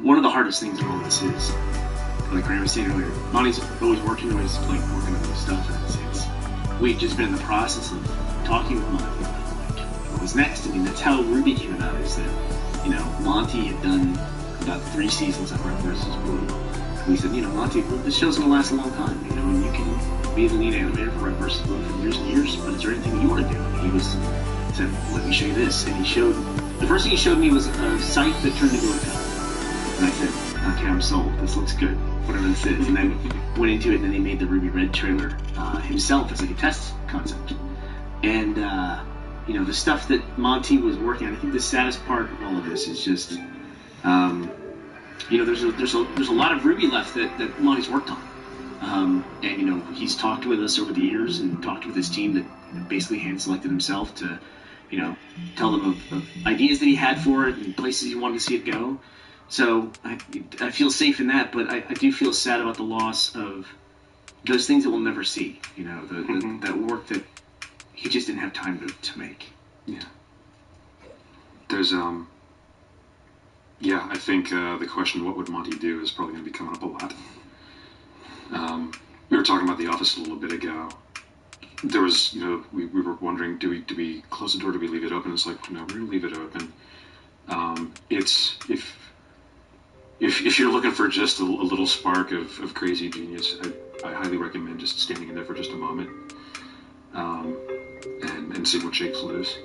one of the hardest things in all this is, like Graham was saying earlier, Monty's always working, always like working on new stuff, and we've just been in the process of talking with Monty about like what was next. I mean, that's how Ruby came about, is that, you know, Monty had done about 3 seasons of Red vs. Blue. And we said, you know, Monty, well, this show's gonna last a long time, you know, and you can be the lead animator for Red vs. Blue for years and years, but is there anything you want to do? And he said, let me show you this. And he showed, the first thing he showed me was a site that turned into a film. And I said, okay, I'm sold. This looks good, whatever this is. And then went into it, and then he made the Ruby Red trailer himself as like a test concept. And, you know, the stuff that Monty was working on, I think the saddest part of all of this is just, you know, there's a lot of Ruby left that Monty's worked on. And, you know, he's talked with us over the years and talked with his team that basically hand-selected himself to, you know, tell them of ideas that he had for it and places he wanted to see it go. So I feel safe in that, but I do feel sad about the loss of those things that we'll never see. You know, that work that he just didn't have time to make. Yeah. There's yeah, I think the question, what would Monty do, is probably going to be coming up a lot. We were talking about The Office a little bit ago. There was, you know, we were wondering, do we close the door, do we leave it open? It's like, no, we're going to leave it open. It's, if you're looking for just a little spark of crazy genius, I highly recommend just standing in there for just a moment, and see what shapes loose.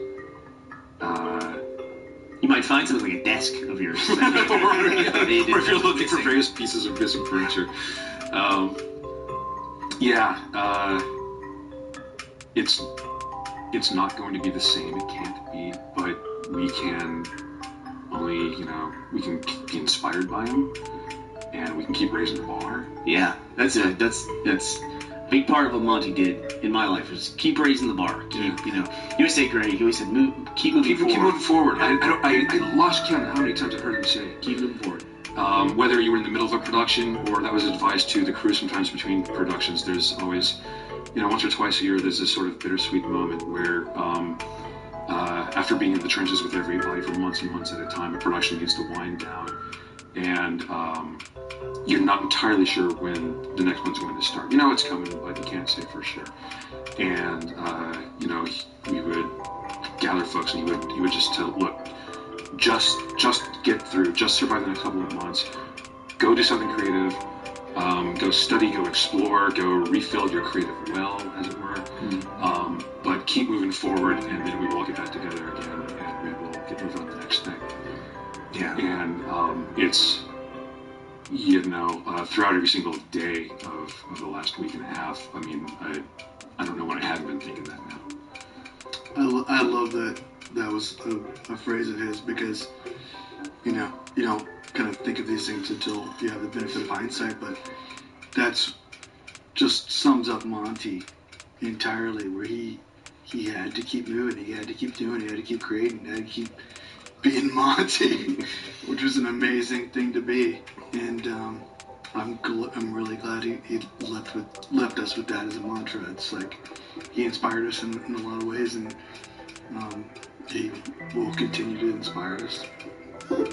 You might find something like a desk of yours. Or if you're looking for various pieces of missing furniture. Yeah, it's not going to be the same. It can't be, but we can only, you know, we can be inspired by him, and we can keep raising the bar. Yeah, that's a big part of what Monty did in my life, was keep raising the bar. Keep, you know, he always say, Greg, he always said, keep moving forward. Keep moving forward. I lost count of how many times I've heard him say, keep moving forward. Whether you were in the middle of a production or that was advice to the crew sometimes between productions, there's always, you know, once or twice a year, there's this sort of bittersweet moment where, after being in the trenches with everybody for months and months at a time, a production needs to wind down, and you're not entirely sure when the next one's going to start. You know it's coming, but you can't say for sure. And you know, we would gather folks, and he would just tell, look, just get through, just survive the next couple of months, go do something creative, go study, go explore, go refill your creative well, as it were, but keep moving forward, and then we will all get back together again, and we will get moving on the next thing. Yeah. And it's, you know, throughout every single day of the last week and a half, I mean, I don't know when I hadn't been thinking that now. I love that was a phrase of his, because, you know, you don't kind of think of these things until you have the benefit of hindsight, but that's just sums up Monty entirely, where he had to keep moving, he had to keep doing, he had to keep creating, he had to keep being Monty, which was an amazing thing to be. And I'm really glad he left us with that as a mantra. It's like he inspired us in a lot of ways, and he will continue to inspire us.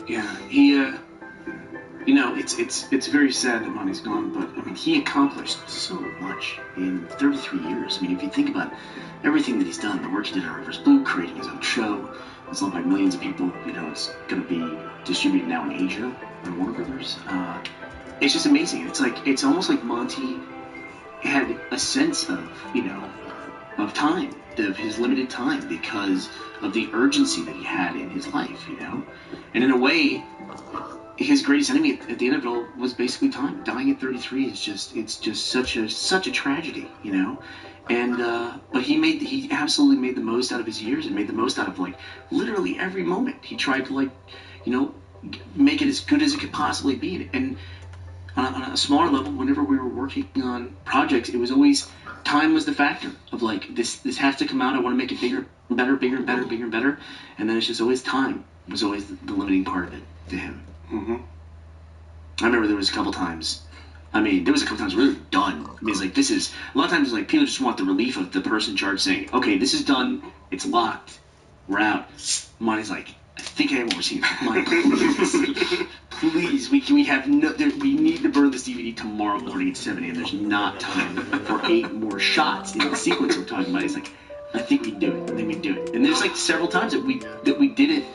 Yeah, he, you know, it's very sad that Monty's gone, but I mean, he accomplished so much in 33 years. I mean, if you think about everything that he's done, the work he did on Red vs. Blue, creating his own show, it's loved by millions of people. You know, it's going to be distributed now in Asia on Warner Brothers. It's just amazing. It's almost like Monty had a sense of, you know, of time, of his limited time, because of the urgency that he had in his life, you know. And in a way, his greatest enemy at the end of it all was basically time. Dying at 33 is just such a tragedy, you know. And but he absolutely made the most out of his years, and made the most out of, like, literally every moment. He tried to, like, you know, make it as good as it could possibly be. And on a smaller level, whenever we were working on projects, it was always time was the factor of, like, this has to come out. I want to make it bigger, better, bigger, and better, bigger and better. And then it's just always time was always the limiting part of it to him. Mm-hmm. I remember there was a couple times. I mean, there was a couple times we were done. I mean, it's like, this is, a lot of times, like, people just want the relief of the person in charge saying, okay, this is done, it's locked, we're out. Monty's like, I think I have more seen. Please please, we have no. We need to burn this DVD tomorrow morning at 7 a.m. There's not time for 8 more shots in the sequence we're talking about. He's like, I think we do it. I think we do it. And there's like several times that we did it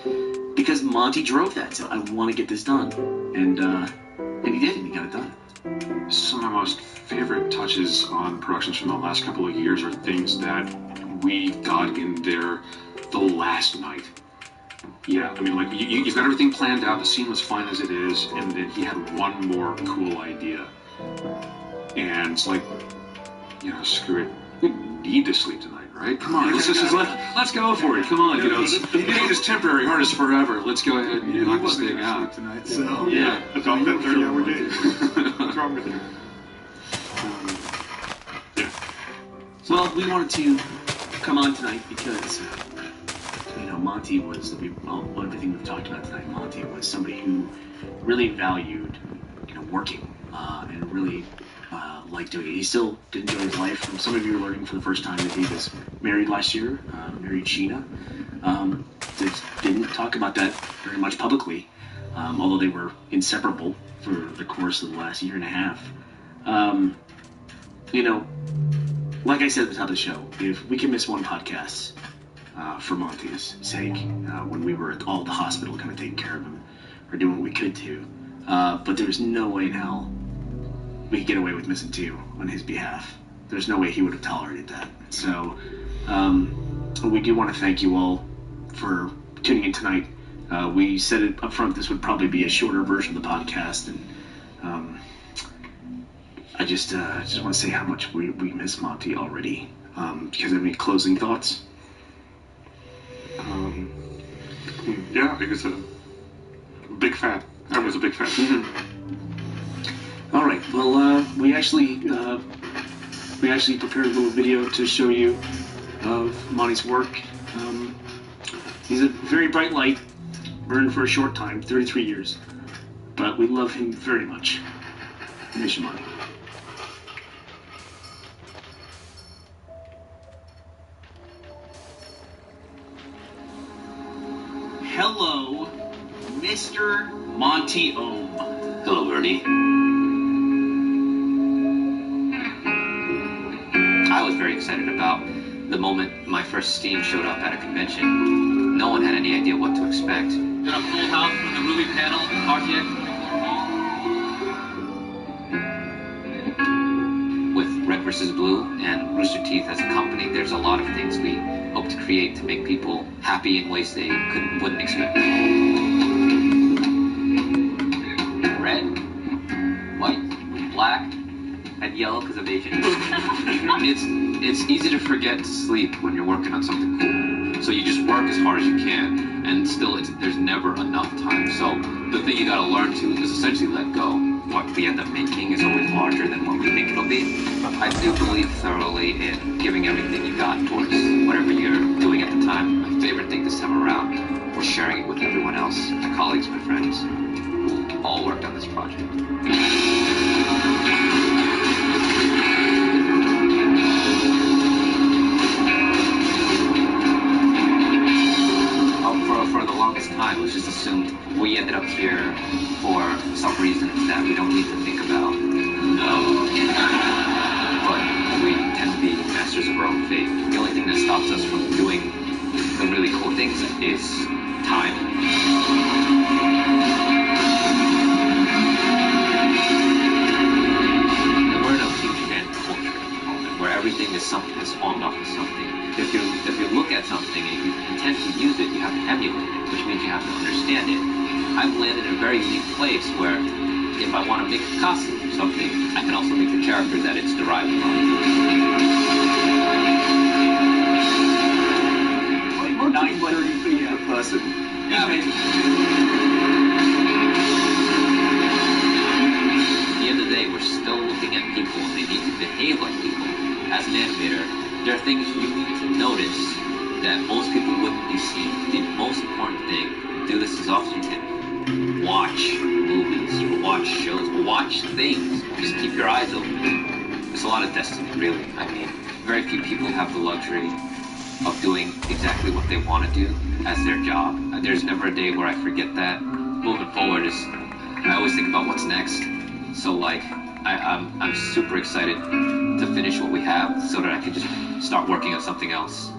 because Monty drove that. So I want to get this done, and he did, and he got it done. Some of my most favorite touches on productions from the last couple of years are things that we got in there the last night. Yeah, I mean, like, you've got everything planned out, the scene was fine as it is, and then he had one more cool idea. And it's like, screw it. We need to sleep tonight, right? Come on, let's go for it. Come on, it's temporary, hard is forever. Let's go ahead and knock this thing out. Tonight, so yeah. That 30-hour day. What's wrong with you? Yeah. Well, we wanted to come on tonight because Monty was everything we've talked about tonight. Monty was somebody who really valued working and really liked doing it. He still did enjoy his life. Some of you are learning for the first time that he was married last year, married Sheena. Didn't talk about that very much publicly, although they were inseparable for the course of the last year and a half. Like I said at the top of the show, if we can miss one podcast for Monty's sake, when we were all at the hospital kind of taking care of him or doing what we could to, but there's no way in hell we could get away with missing 2 on his behalf. There's no way he would have tolerated that. So we do want to thank you all for tuning in tonight. We said it up front, this would probably be a shorter version of the podcast, and I just want to say how much we miss Monty already. Do you have any closing thoughts? Yeah, I guess a big fan. I was a big fan. Mm-hmm. All right. Well, we actually prepared a little video to show you of Monty's work. He's a very bright light, burned for a short time, 33 years, but we love him very much. Miss you, Monty. Hello, Mr. Monty Ohm. Hello, Bernie. I was very excited about the moment my first scene showed up at a convention. No one had any idea what to expect. Did a full house with the Ruby panel, RTX 24 With Red vs. Blue and Rooster Teeth as a company, there's a lot of things we hope to create to make people happy in ways they wouldn't expect. Red, white, black, and yellow because of Asian. It's easy to forget to sleep when you're working on something cool. So you just work as hard as you can, and still there's never enough time. So the thing you gotta learn to is essentially let go. What we end up making is always larger than what we think it'll be. I do believe thoroughly in giving everything you got towards whatever you're doing at the time. My favorite thing this time around was sharing it with everyone else, my colleagues, my friends, who all worked on this project. For the longest time, it was just assumed we ended up here for some reasons that we don't need to think about. No. But we tend to be masters of our own fate. The only thing that stops us from doing the really cool things is time. And we're in a huge fan culture at the moment where everything is something that's spawned off of something. If you look at something and you intend to use it, you have to emulate it, which means you have to understand it. I've landed in a very unique place where if I want to make a costume or something, I can also make the character that it's derived from. Like 930 feet per person. Yeah. At the end of the day, we're still looking at people and they need to behave like people. As an animator, there are things you need to notice that most people wouldn't be seeing. The most important thing, do this as often as you can. Watch movies, or watch shows, or watch things. Just keep your eyes open. There's a lot of destiny, really. I mean, very few people have the luxury of doing exactly what they want to do as their job. There's never a day where I forget that. Moving forward is I always think about what's next. So like, I'm super excited to finish what we have so that I can just start working on something else.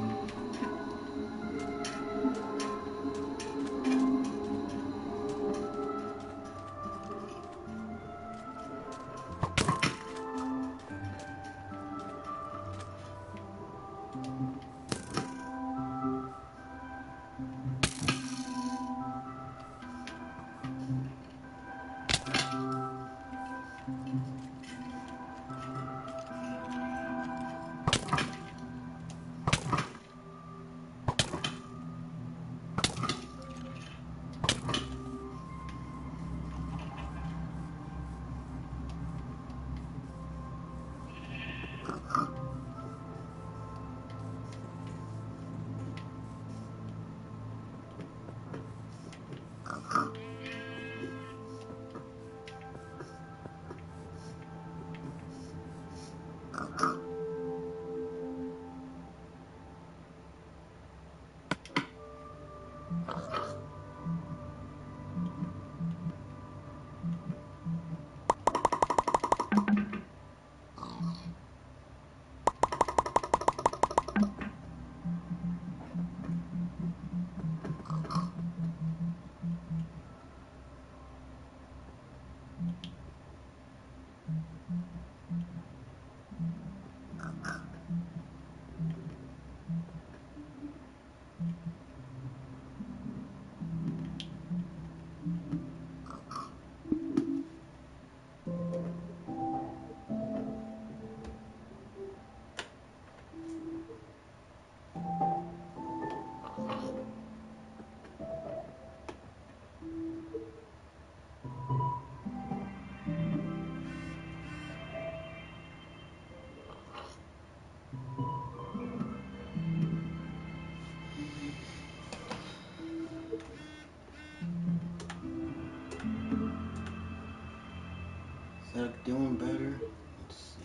Is that doing better? Let's see.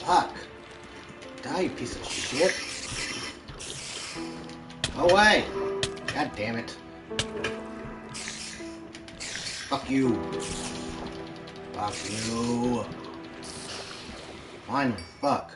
Fuck. Die, you piece of shit. Go away. God damn it. Fuck you. Fuck you. Finally, fuck.